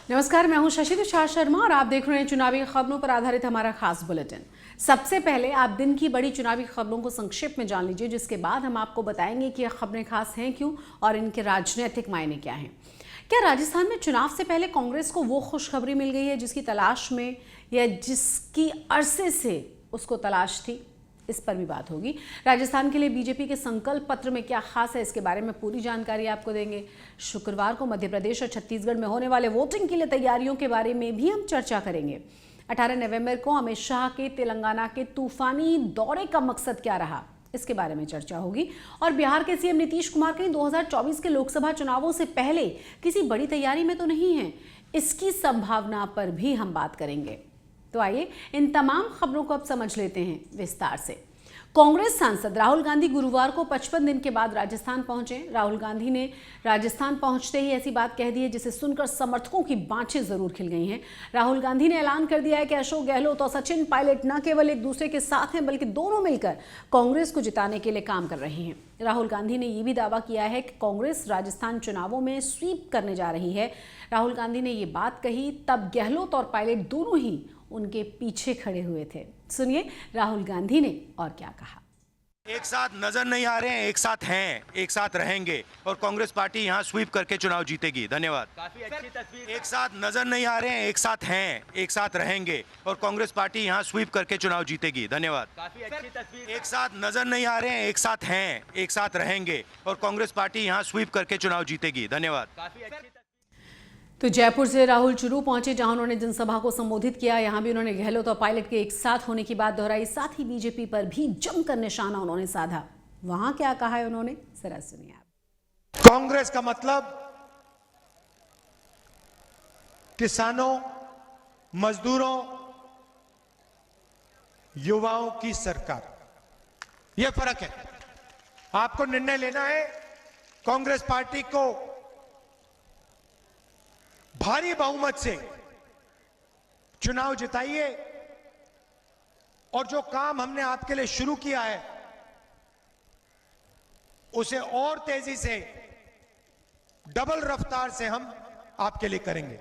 नमस्कार, मैं हूं शशि तुषार शर्मा और आप देख रहे हैं चुनावी खबरों पर आधारित हमारा खास बुलेटिन। सबसे पहले आप दिन की बड़ी चुनावी खबरों को संक्षेप में जान लीजिए, जिसके बाद हम आपको बताएंगे कि यह खबरें खास हैं क्यों और इनके राजनीतिक मायने क्या हैं। क्या राजस्थान में चुनाव से पहले कांग्रेस को वो खुशखबरी मिल गई है जिसकी तलाश में या जिसकी अरसे से उसको तलाश थी? इस पर भी बात होगी। राजस्थान के लिए बीजेपी के संकल्प पत्र में क्या खास है, इसके बारे में पूरी जानकारी आपको देंगे। शुक्रवार को मध्य प्रदेश और छत्तीसगढ़ में होने वाले वोटिंग के लिए तैयारियों के बारे में भी हम चर्चा करेंगे। 18 नवंबर को अमित शाह के तेलंगाना के तूफानी दौरे का मकसद क्या रहा, इसके बारे में चर्चा होगी। और बिहार के सीएम नीतीश कुमार कहीं 2024 के लोकसभा चुनावों से पहले किसी बड़ी तैयारी में तो नहीं है, इसकी संभावना पर भी हम बात करेंगे। तो आइए इन तमाम खबरों को अब समझ लेते हैं विस्तार से। कांग्रेस सांसद राहुल गांधी गुरुवार को 55 दिन के बाद राजस्थान पहुंचे। राहुल गांधी ने राजस्थान पहुंचते ही ऐसी बात कह दी है जिसे सुनकर समर्थकों की बाँछें जरूर खिल गई हैं। राहुल गांधी ने ऐलान कर दिया है कि अशोक गहलोत और सचिन पायलट न केवल एक दूसरे के साथ हैं बल्कि दोनों मिलकर कांग्रेस को जिताने के लिए काम कर रहे हैं। राहुल गांधी ने यह भी दावा किया है कि कांग्रेस राजस्थान चुनावों में स्वीप करने जा रही है। राहुल गांधी ने ये बात कही तब गहलोत और पायलट दोनों ही उनके पीछे खड़े हुए थे। सुनिए राहुल गांधी ने और क्या कहा। एक साथ नजर नहीं आ रहे हैं, एक साथ हैं, एक साथ रहेंगे और कांग्रेस पार्टी यहां स्वीप करके चुनाव जीतेगी। धन्यवाद। काफी अच्छी तस्वीर। एक साथ नजर नहीं आ रहे हैं, एक साथ हैं, एक साथ रहेंगे और कांग्रेस पार्टी यहां स्वीप करके चुनाव जीतेगी। धन्यवाद। काफी अच्छी तस्वीर। एक साथ नजर नहीं आ रहे हैं, एक साथ हैं, एक साथ रहेंगे और कांग्रेस पार्टी यहां स्वीप करके चुनाव जीतेगी। धन्यवाद। काफी अच्छी। तो जयपुर से राहुल चुरू पहुंचे, जहां उन्होंने जनसभा को संबोधित किया। यहां भी उन्होंने गहलोत और पायलट के एक साथ होने की बात दोहराई। साथ ही बीजेपी पर भी जमकर निशाना उन्होंने साधा। वहां क्या कहा है उन्होंने, जरा सुनिए आप। कांग्रेस का मतलब किसानों, मजदूरों, युवाओं की सरकार, यह फर्क है। आपको निर्णय लेना है। कांग्रेस पार्टी को भारी बहुमत से चुनाव जिताइए और जो काम हमने आपके लिए शुरू किया है उसे और तेजी से, डबल रफ्तार से हम आपके लिए करेंगे।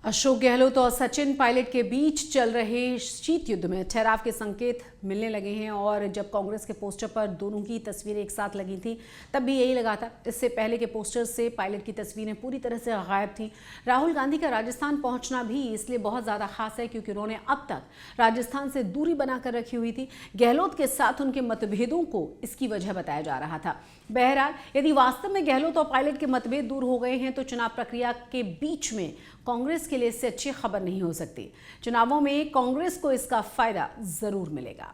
अशोक गहलोत और सचिन पायलट के बीच चल रहे शीत युद्ध में ठहराव के संकेत मिलने लगे हैं और जब कांग्रेस के पोस्टर पर दोनों की तस्वीरें एक साथ लगी थी तब भी यही लगा था। इससे पहले के पोस्टर से पायलट की तस्वीरें पूरी तरह से गायब थी। राहुल गांधी का राजस्थान पहुंचना भी इसलिए बहुत ज़्यादा खास है क्योंकि उन्होंने अब तक राजस्थान से दूरी बनाकर रखी हुई थी। गहलोत के साथ उनके मतभेदों को इसकी वजह बताया जा रहा था। बहरहाल यदि वास्तव में गहलोत और पायलट के मतभेद दूर हो गए हैं तो चुनाव प्रक्रिया के बीच में कांग्रेस के लिए इससे अच्छी खबर नहीं हो सकती। चुनावों में कांग्रेस को इसका फायदा जरूर मिलेगा।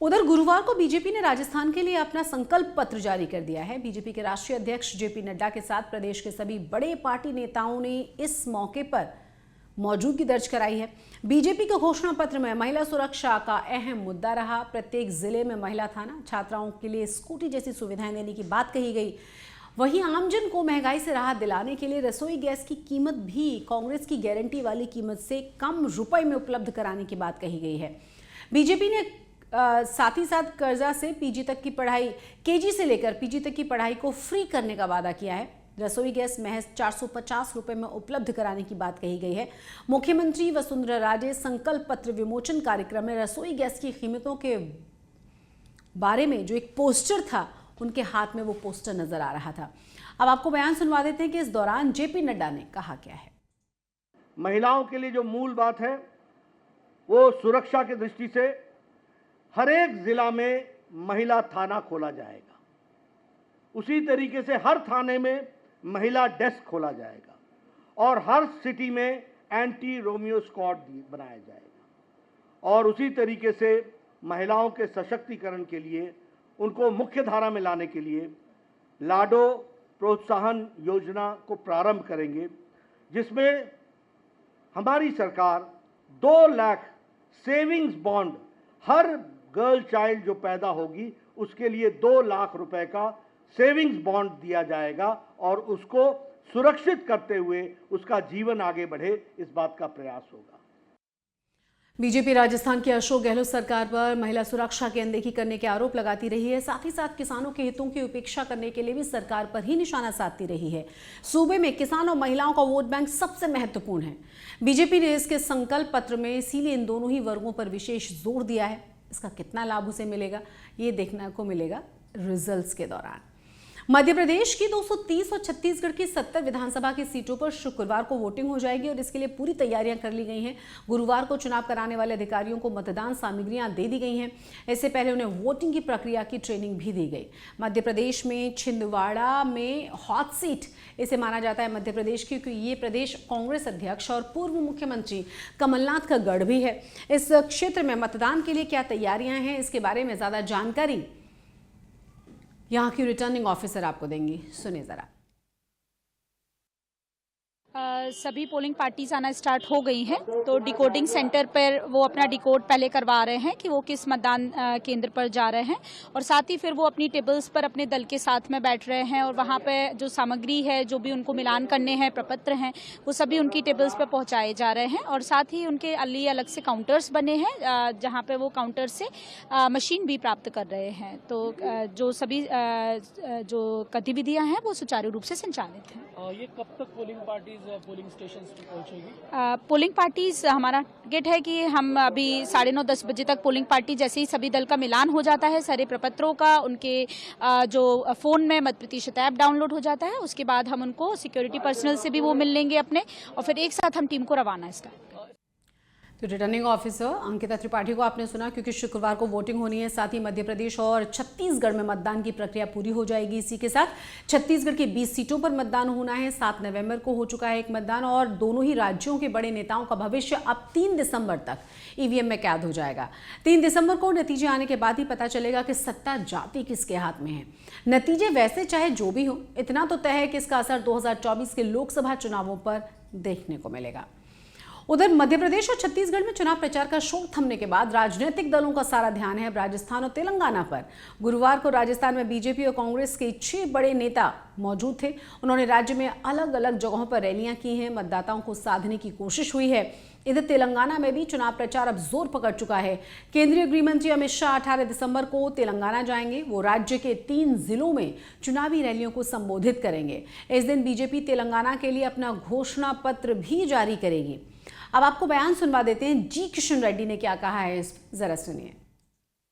उधर गुरुवार को बीजेपी ने राजस्थान के लिए अपना संकल्प पत्र जारी कर दिया है। बीजेपी के राष्ट्रीय अध्यक्ष जेपी नड्डा के साथ प्रदेश के सभी बड़े पार्टी नेताओं ने इस मौके पर मौजूदगी दर्ज कराई है। बीजेपी के घोषणा पत्र में महिला सुरक्षा का अहम मुद्दा रहा। प्रत्येक जिले में महिला थाना, छात्राओं के लिए स्कूटी जैसी सुविधाएं देने की बात कही गई। वहीं आमजन को महंगाई से राहत दिलाने के लिए रसोई गैस की कीमत भी कांग्रेस की गारंटी वाली कीमत से कम रुपए में उपलब्ध कराने की बात कही गई है। बीजेपी ने साथ ही साथ कर्जा से पीजी तक की पढ़ाई, केजी से लेकर पीजी तक की पढ़ाई को फ्री करने का वादा किया है। रसोई गैस महज 450 रुपए में उपलब्ध कराने की बात कही गई है। मुख्यमंत्री वसुंधरा राजे संकल्प पत्र विमोचन कार्यक्रम में रसोई गैस की कीमतों के बारे में जो एक पोस्टर था, उनके हाथ में वो पोस्टर नजर आ रहा था। अब आपको बयान सुनवा देते हैं कि इस दौरान जेपी नड्डा ने कहा क्या है। महिलाओं के लिए जो मूल बात है वो सुरक्षा की दृष्टि से हर एक जिला में महिला थाना खोला जाएगा। उसी तरीके से हर थाने में महिला डेस्क खोला जाएगा और हर सिटी में एंटी रोमियो स्क्वाड बनाया जाएगा। और उसी तरीके से महिलाओं के सशक्तिकरण के लिए, उनको मुख्य धारा में लाने के लिए लाडो प्रोत्साहन योजना को प्रारंभ करेंगे, जिसमें हमारी सरकार 2 लाख सेविंग्स बॉन्ड, हर गर्ल चाइल्ड जो पैदा होगी उसके लिए 2 लाख रुपए का सेविंग्स बॉन्ड दिया जाएगा और उसको सुरक्षित करते हुए उसका जीवन आगे बढ़े, इस बात का प्रयास होगा। बीजेपी राजस्थान की अशोक गहलोत सरकार पर महिला सुरक्षा की अनदेखी करने के आरोप लगाती रही है। साथ ही साथ किसानों के हितों की उपेक्षा करने के लिए भी सरकार पर ही निशाना साधती रही है। सूबे में किसान और महिलाओं का वोट बैंक सबसे महत्वपूर्ण है। बीजेपी ने इसके संकल्प पत्र में इसीलिए इन दोनों ही वर्गों पर विशेष जोर दिया है। इसका कितना लाभ उसे मिलेगा, ये देखने को मिलेगा रिजल्ट्स के दौरान। मध्य प्रदेश की 230 और छत्तीसगढ़ की 70 विधानसभा की सीटों पर शुक्रवार को वोटिंग हो जाएगी और इसके लिए पूरी तैयारियां कर ली गई हैं। गुरुवार को चुनाव कराने वाले अधिकारियों को मतदान सामग्रियां दे दी गई हैं। इससे पहले उन्हें वोटिंग की प्रक्रिया की ट्रेनिंग भी दी गई। मध्य प्रदेश में छिंदवाड़ा में हॉट सीट इसे माना जाता है मध्य प्रदेश की, क्योंकि ये प्रदेश कांग्रेस अध्यक्ष और पूर्व मुख्यमंत्री कमलनाथ का गढ़ भी है। इस क्षेत्र में मतदान के लिए क्या तैयारियां हैं, इसके बारे में ज्यादा जानकारी यहाँ की रिटर्निंग ऑफिसर आपको देंगी। सुनिए जरा। सभी पोलिंग पार्टीज आना स्टार्ट हो गई हैं, तो डिकोडिंग सेंटर पर वो अपना डिकोड पहले करवा रहे हैं कि वो किस मतदान केंद्र पर जा रहे हैं, और साथ ही फिर वो अपनी टेबल्स पर अपने दल के साथ में बैठ रहे हैं और वहाँ पे जो सामग्री है, जो भी उनको मिलान करने हैं, प्रपत्र हैं, वो सभी उनकी टेबल्स पर पहुँचाए जा रहे हैं। और साथ ही उनके लिए अलग से काउंटर्स बने हैं जहाँ पे वो काउंटर से मशीन भी प्राप्त कर रहे हैं। तो जो सभी जो गतिविधियाँ हैं वो सुचारू रूप से संचालित हैं। ये कब तक पोलिंग पार्टीज पोलिंग स्टेशन पे पहुंचेगी? पोलिंग पार्टीज हमारा टारगेट है कि हम अभी 9:30-10 बजे तक पोलिंग पार्टी जैसे ही सभी दल का मिलान हो जाता है, सारे प्रपत्रों का उनके जो फोन में मत प्रतिशत ऐप डाउनलोड हो जाता है, उसके बाद हम उनको सिक्योरिटी पर्सनल से भी वो मिल लेंगे अपने, और फिर एक साथ हम टीम को रवाना इसका। तो रिटर्निंग ऑफिसर अंकिता त्रिपाठी को आपने सुना, क्योंकि शुक्रवार को वोटिंग होनी है। साथ ही मध्य प्रदेश और छत्तीसगढ़ में मतदान की प्रक्रिया पूरी हो जाएगी। इसी के साथ छत्तीसगढ़ की 20 सीटों पर मतदान होना है। 7 नवंबर को हो चुका है एक मतदान, और दोनों ही राज्यों के बड़े नेताओं का भविष्य अब 3 दिसंबर तक ईवीएम में कैद हो जाएगा। 3 दिसंबर को नतीजे आने के बाद ही पता चलेगा कि सत्ता जाती किसके हाथ में है। नतीजे वैसे चाहे जो भी हो, इतना तो तय है कि इसका असर 2024 के लोकसभा चुनावों पर देखने को मिलेगा। उधर मध्य प्रदेश और छत्तीसगढ़ में चुनाव प्रचार का शोर थमने के बाद राजनीतिक दलों का सारा ध्यान है अब राजस्थान और तेलंगाना पर। गुरुवार को राजस्थान में बीजेपी और कांग्रेस के 6 बड़े नेता मौजूद थे। उन्होंने राज्य में अलग अलग जगहों पर रैलियां की हैं, मतदाताओं को साधने की कोशिश हुई है। इधर तेलंगाना में भी चुनाव प्रचार अब जोर पकड़ चुका है। केंद्रीय गृह मंत्री अमित शाह 18 दिसंबर को तेलंगाना जाएंगे। वो राज्य के 3 जिलों में चुनावी रैलियों को संबोधित करेंगे। इस दिन बीजेपी तेलंगाना के लिए अपना घोषणा पत्र भी जारी करेगी। अब आपको बयान सुनवा देते हैं, जी किशन रेड्डी ने क्या कहा है, जरा सुनिए।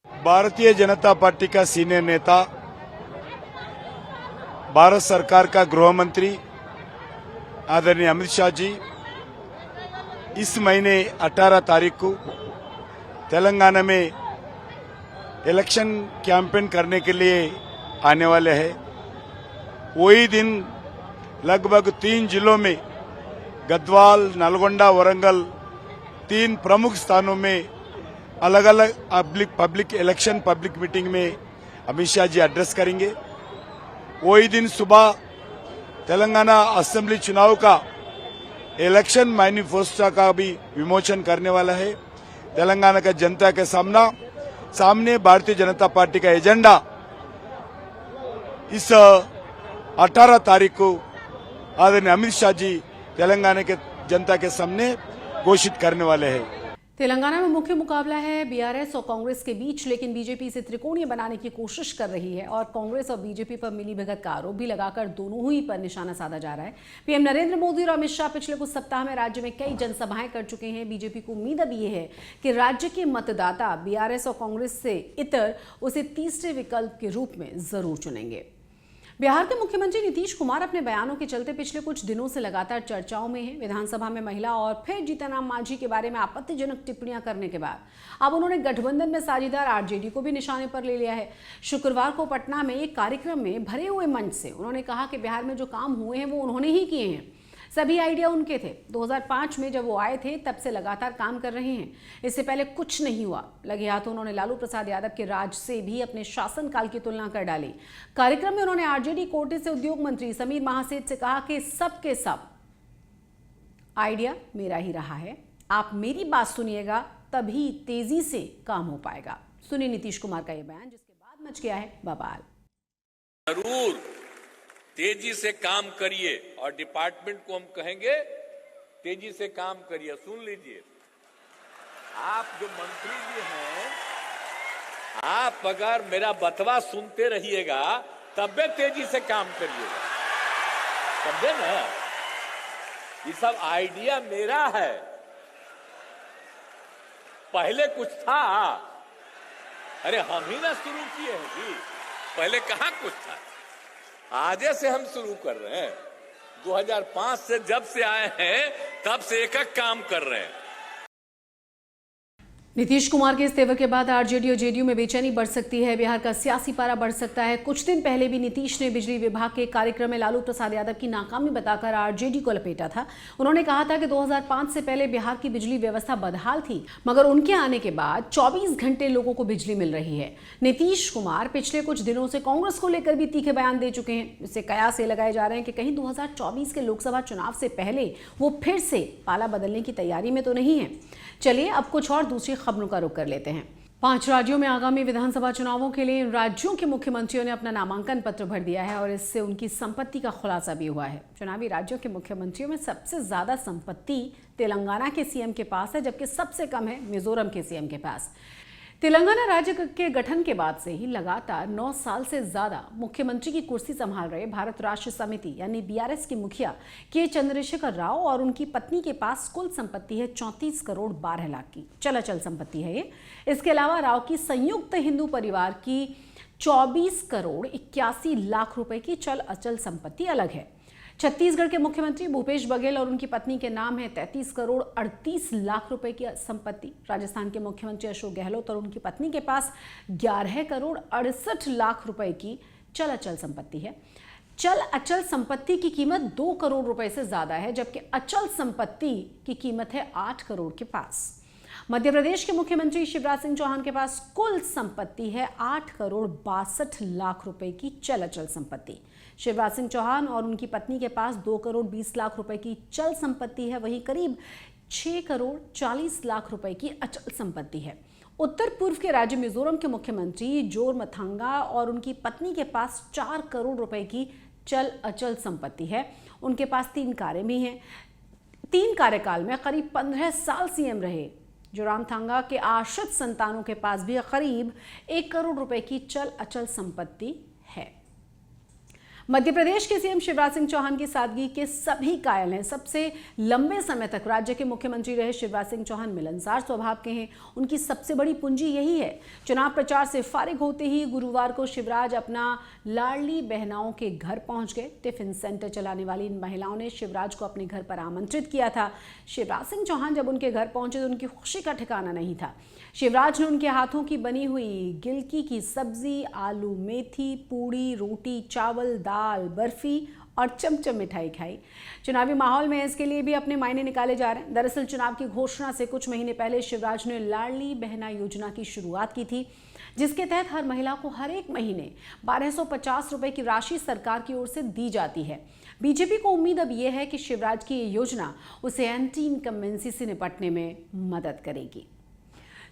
भारतीय जनता पार्टी का सीनियर नेता, भारत सरकार का गृह मंत्री आदरणीय अमित शाह जी इस महीने 18 तारीख को तेलंगाना में इलेक्शन कैंपेन करने के लिए आने वाले हैं। वही दिन लगभग 3 जिलों में गद्वाल, नलगोंडा, वरंगल 3 प्रमुख स्थानों में अलग अलग पब्लिक इलेक्शन पब्लिक मीटिंग में अमित शाह जी एड्रेस करेंगे। वही दिन सुबह तेलंगाना असेंबली चुनाव का इलेक्शन मैनिफेस्टो का भी विमोचन करने वाला है। तेलंगाना का जनता के सामने भारतीय जनता पार्टी का एजेंडा इस 18 तारीख को आदरणीय अमित शाह जी तेलंगाना के जनता के सामने घोषित करने वाले हैं। तेलंगाना में मुख्य मुकाबला है बीआरएस और कांग्रेस के बीच, लेकिन बीजेपी इसे त्रिकोणीय बनाने की कोशिश कर रही है और कांग्रेस और बीजेपी पर मिलीभगत का आरोप भी लगाकर दोनों ही पर निशाना साधा जा रहा है। पीएम नरेंद्र मोदी और अमित शाह पिछले कुछ सप्ताह में राज्य में कई जनसभाएं कर चुके हैं। बीजेपी को उम्मीद अब ये है कि राज्य के मतदाता बीआरएस और कांग्रेस से इतर उसे तीसरे विकल्प के रूप में जरूर चुनेंगे। बिहार के मुख्यमंत्री नीतीश कुमार अपने बयानों के चलते पिछले कुछ दिनों से लगातार चर्चाओं में हैं। विधानसभा में महिला और फिर जीतनराम मांझी के बारे में आपत्तिजनक टिप्पणियां करने के बाद अब उन्होंने गठबंधन में साझेदार आरजेडी को भी निशाने पर ले लिया है। शुक्रवार को पटना में एक कार्यक्रम में भरे हुए मंच से उन्होंने कहा कि बिहार में जो काम हुए हैं वो उन्होंने ही किए हैं, सभी आइडिया उनके थे। 2005 में जब वो आए थे तब से लगातार काम कर रहे हैं, इससे पहले कुछ नहीं हुआ। लगे हाथों उन्होंने लालू प्रसाद यादव के राज से भी अपने शासनकाल की तुलना कर डाली। कार्यक्रम में उन्होंने आरजेडी कोटे से उद्योग मंत्री समीर महासेठ से कहा कि सब के सब आइडिया मेरा ही रहा है, आप मेरी बात सुनिएगा तभी तेजी से काम हो पाएगा। सुनिए नीतीश कुमार का यह बयान, जिसके बाद मच गया है बवाल। जरूर तेजी से काम करिए और डिपार्टमेंट को हम कहेंगे तेजी से काम करिए। सुन लीजिए, आप जो मंत्री जी हैं, आप अगर मेरा बतवा सुनते रहिएगा तब तेजी से काम करिएगा, समझे ना? ये सब आइडिया मेरा है, पहले कुछ था, अरे हम ही ना शुरू किए हैं जी, पहले कहां कुछ था, आजे से हम शुरू कर रहे हैं। 2005 से जब से आए हैं तब से एक एक काम कर रहे हैं। नीतीश कुमार के इस्तीफे के बाद आरजेडी और जेडीयू में बेचैनी बढ़ सकती है। बिहार का सियासी पारा बढ़ सकता है। कुछ दिन पहले भी नीतीश ने बिजली विभाग के कार्यक्रम में लालू प्रसाद यादव की नाकामी बताकर आरजेडी को लपेटा था। उन्होंने कहा था कि 2005 से पहले बिहार की बिजली व्यवस्था बदहाल थी, मगर उनके आने के बाद 24 घंटे लोगों को बिजली मिल रही है। नीतीश कुमार पिछले कुछ दिनों से कांग्रेस को लेकर भी तीखे बयान दे चुके हैं। इससे कयास ये लगाए जा रहे हैं कि कहीं 2024 के लोकसभा चुनाव से पहले वो फिर से पाला बदलने की तैयारी में तो नहीं है। चलिए अब कुछ और दूसरी खबरों का रुख कर लेते हैं। 5 राज्यों में आगामी विधानसभा चुनावों के लिए इन राज्यों के मुख्यमंत्रियों ने अपना नामांकन पत्र भर दिया है और इससे उनकी संपत्ति का खुलासा भी हुआ है। चुनावी राज्यों के मुख्यमंत्रियों में सबसे ज्यादा संपत्ति तेलंगाना के सीएम के पास है, जबकि सबसे कम है मिजोरम के सीएम के पास। तेलंगाना राज्य के गठन के बाद से ही लगातार 9 साल से ज्यादा मुख्यमंत्री की कुर्सी संभाल रहे भारत राष्ट्र समिति यानी बीआरएस के मुखिया के चंद्रशेखर राव और उनकी पत्नी के पास कुल संपत्ति है 34 करोड़ 12 लाख की चल अचल संपत्ति है ये। इसके अलावा राव की संयुक्त हिंदू परिवार की 24 करोड़ 81 लाख रुपए की चल अचल संपत्ति अलग है। छत्तीसगढ़ के मुख्यमंत्री भूपेश बघेल और उनकी पत्नी के नाम है 33 करोड़ 38 लाख रुपए की संपत्ति। राजस्थान के मुख्यमंत्री अशोक गहलोत और उनकी पत्नी के पास 11 करोड़ 68 लाख रुपए की चल अचल संपत्ति है। चल अचल संपत्ति की कीमत 2 करोड़ रुपए से ज्यादा है, जबकि अचल संपत्ति की कीमत है 8 करोड़ के पास। मध्य प्रदेश के मुख्यमंत्री शिवराज सिंह चौहान के पास कुल संपत्ति है 8 करोड़ 62 लाख रुपए की चल अचल संपत्ति। शिवराज सिंह चौहान और उनकी पत्नी के पास 2 करोड़ 20 लाख रुपए की चल संपत्ति है, वहीं करीब 6 करोड़ 40 लाख रुपए की अचल संपत्ति है। उत्तर पूर्व के राज्य मिजोरम के मुख्यमंत्री जोरमथांगा और उनकी पत्नी के पास 4 करोड़ रुपए की चल अचल संपत्ति है। उनके पास 3 कारें भी हैं। 3 कार्यकाल में करीब 15 साल सीएम रहे जोरामथांगा के आश्रित संतानों के पास भी करीब 1 करोड़ रुपए की चल अचल संपत्ति है। मध्य प्रदेश के सीएम शिवराज सिंह चौहान की सादगी के सभी कायल हैं। सबसे लंबे समय तक राज्य के मुख्यमंत्री रहे शिवराज सिंह चौहान मिलनसार स्वभाव के हैं। उनकी सबसे बड़ी पूंजी यही है। चुनाव प्रचार से फारिग होते ही गुरुवार को शिवराज अपना लाडली बहनाओं के घर पहुंच गए। टिफिन सेंटर चलाने वाली इन महिलाओं ने शिवराज को अपने घर पर आमंत्रित किया था। शिवराज सिंह चौहान जब उनके घर पहुंचे तो उनकी खुशी का ठिकाना नहीं था। शिवराज ने उनके हाथों की बनी हुई गिलकी की सब्जी, आलू मेथी, पूड़ी, रोटी, चावल, दाल, बर्फी और चमचम मिठाई खाई। चुनावी माहौल में इसके लिए भी अपने मायने निकाले जा रहे हैं। दरअसल चुनाव की घोषणा से कुछ महीने पहले शिवराज ने लाडली बहना योजना की शुरुआत की थी, जिसके तहत हर महिला को हर एक महीने 1250 रुपए की राशि सरकार की ओर से दी जाती है। बीजेपी को उम्मीद अब यह है कि शिवराज की ये योजना उसे एंटी इनकम्बेंसी से निपटने में मदद करेगी।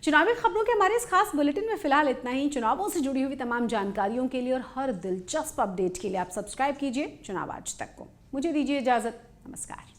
चुनावी खबरों के हमारे इस खास बुलेटिन में फिलहाल इतना ही। चुनावों से जुड़ी हुई तमाम जानकारियों के लिए और हर दिलचस्प अपडेट के लिए आप सब्सक्राइब कीजिए चुनाव आज तक को। मुझे दीजिए इजाजत। नमस्कार।